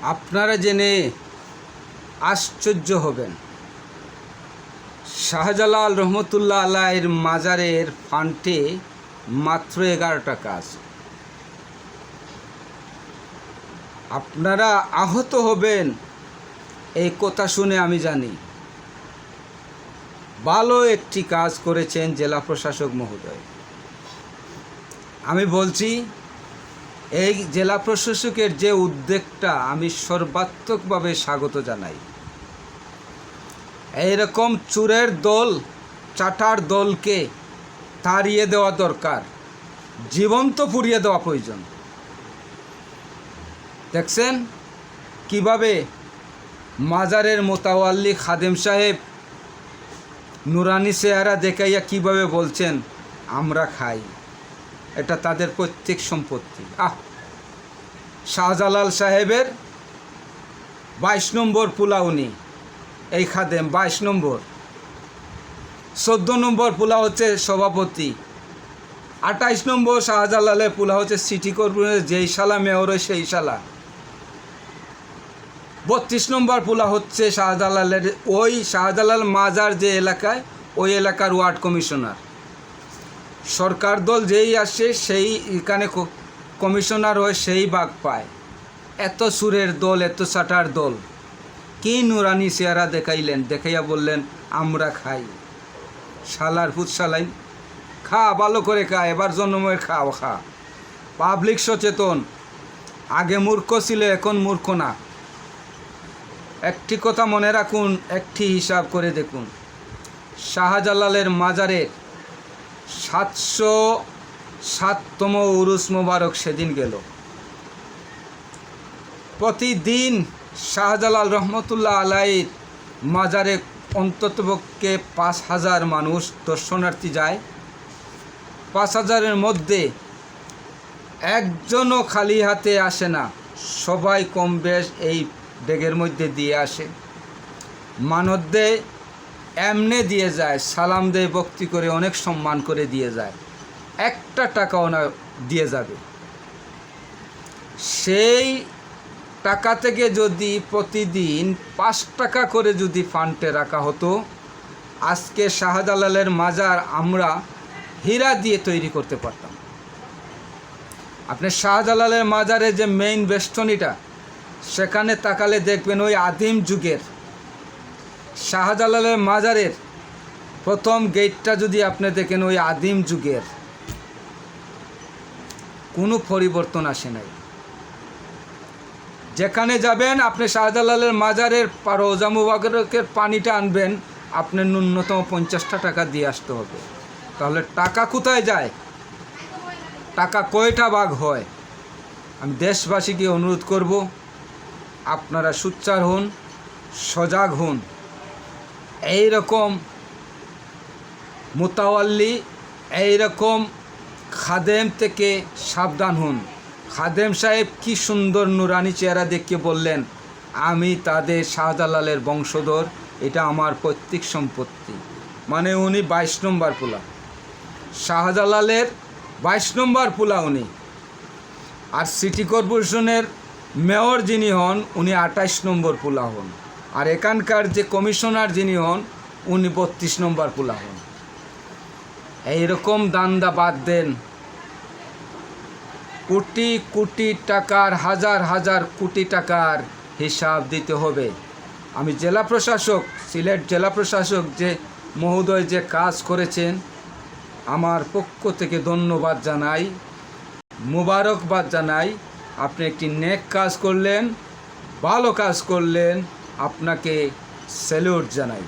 আপনারা জেনে আশ্চর্য হবেন, শাহজালাল রহমতুল্লাহ আলাইহির মাজারের ফান্ডে মাত্র 11টা কাজ। আপনারা আহত হবেন এই কথা শুনে, আমি জানি। ভালো একটি কাজ করেছেন জেলা প্রশাসক মহোদয়। আমি বলছি, এই জেলা প্রশাসকের যে উদ্যোগটা আমি সর্বাত্মকভাবে স্বাগত জানাই। এইরকম চোরের দল, চাটার দলকে তাড়িয়ে দেওয়া দরকার, জীবন্ত পুড়িয়ে দেওয়া প্রয়োজন। দেখছেন কিভাবে মাজারের মোতাওয়াল্লি খাদেম সাহেব নুরানি চেহারা দেখাইয়া কিভাবে বলছেন আমরা খাই, এটা তাদের প্রত্যেক সম্পত্তি। শাহজালাল সাহেবের 22 নম্বর পুলাউনি এই খাদেম, 22 নম্বর। 14 নম্বর পুলা হচ্ছে সভাপতি, 28 নম্বর শাহজালালের পুলা হচ্ছে সিটি কর্পোরেশনের যেই শালা মেয়র সেই শালা। 32 নম্বর পুলা হচ্ছে শাহজালালের, ওই শাহজালাল মাজার যে এলাকায়, ওই এলাকার ওয়ার্ড কমিশনার। সরকার দল যেই আসে সেই এখানে কমিশনার হয়ে সেই ভাগ পায়। এত সুরের দল, এত সাটার দল, কি নুরানি চেহারা দেখাইলেন, দেখাইয়া বললেন আমরা খাই। শালার ফুট শালাই, খা, ভালো করে খা, এবার জন্মের খাও, খা। পাবলিক সচেতন, আগে মূর্খ ছিল, এখন মূর্খ না। একটি কথা মনে রাখুন, একটি হিসাব করে দেখুন, শাহজালালের মাজারের 707তম উরুস মোবারক সেদিন গেল। প্রতিদিন শাহজালাল রহমতুল্লাহ আলাইহির মাজারে অন্ততপক্ষে 5000 মানুষ দর্শনার্থী যায়। 5000-এর মধ্যে একজনও খালি হাতে আসে না, সবাই কম বেশ এই ব্যাগের মধ্যে দিয়ে আসে। মানত দেয়, এমনে দিয়ে যায়, সালাম দেয়, ভক্তি করে, অনেক সম্মান করে দিয়ে যায়। একটা টাকাও না দিয়ে যাবে। সেই টাকা থেকে যদি প্রতিদিন 5 টাকা করে যদি ফান্ডে রাখা হতো, আজকে শাহজালালের মাজার আমরা হীরা দিয়ে তৈরি করতে পারতাম। আপনি শাহজালালের মাজারে যে মেইন বেষ্টনীটা, সেখানে তাকালে দেখবেন ওই আদিম যুগের শাহজালালের মাজারের প্রথম গেটটা যদি আপনি দেখেন, ওই আদিম যুগের, কোনো পরিবর্তন আসে নাই। যেখানে যাবেন আপনি শাহজালালের মাজারের রওজা মুবারকের পানিটা আনবেন, আপনি ন্যূনতম 50টা টাকা দিয়ে আসতে হবে। তাহলে টাকা কোথায় যায়? টাকা কয়টা ভাগ হয়? আমি দেশবাসীকে অনুরোধ করব, আপনারা সোচ্চার হন, সজাগ হন। এইরকম মোতাওয়াল্লি, এইরকম খাদেম থেকে সাবধান হন। খাদেম সাহেব কি সুন্দর নুরানি চেহারা দেখে বললেন আমি তাদের শাহজালালের বংশধর, এটা আমার পৈতৃক সম্পত্তি। মানে উনি 22 নম্বর পুলা, শাহজালালের 22 নম্বর পুলা উনি। আর সিটি কর্পোরেশনের মেয়র যিনি হন, উনি 28 নম্বর পুলা হন। আর এখানকার যে কমিশনার যিনি হন, উনি 32 নম্বর পুলা হন। এইরকম দান্দা বাদ দেন। কোটি কোটি টাকার, হাজার হাজার কোটি টাকার হিসাব দিতে হবে। আমি জেলা প্রশাসক, সিলেট জেলা প্রশাসক যে মহোদয় যে কাজ করেছেন, আমার পক্ষ থেকে ধন্যবাদ জানাই, মুবারকবাদ জানাই। আপনি একটি নেক কাজ করলেন, ভালো কাজ করলেন, আপনাকে স্যালুট জানাই।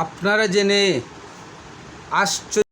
আপনারা জেনে আশ্চর্য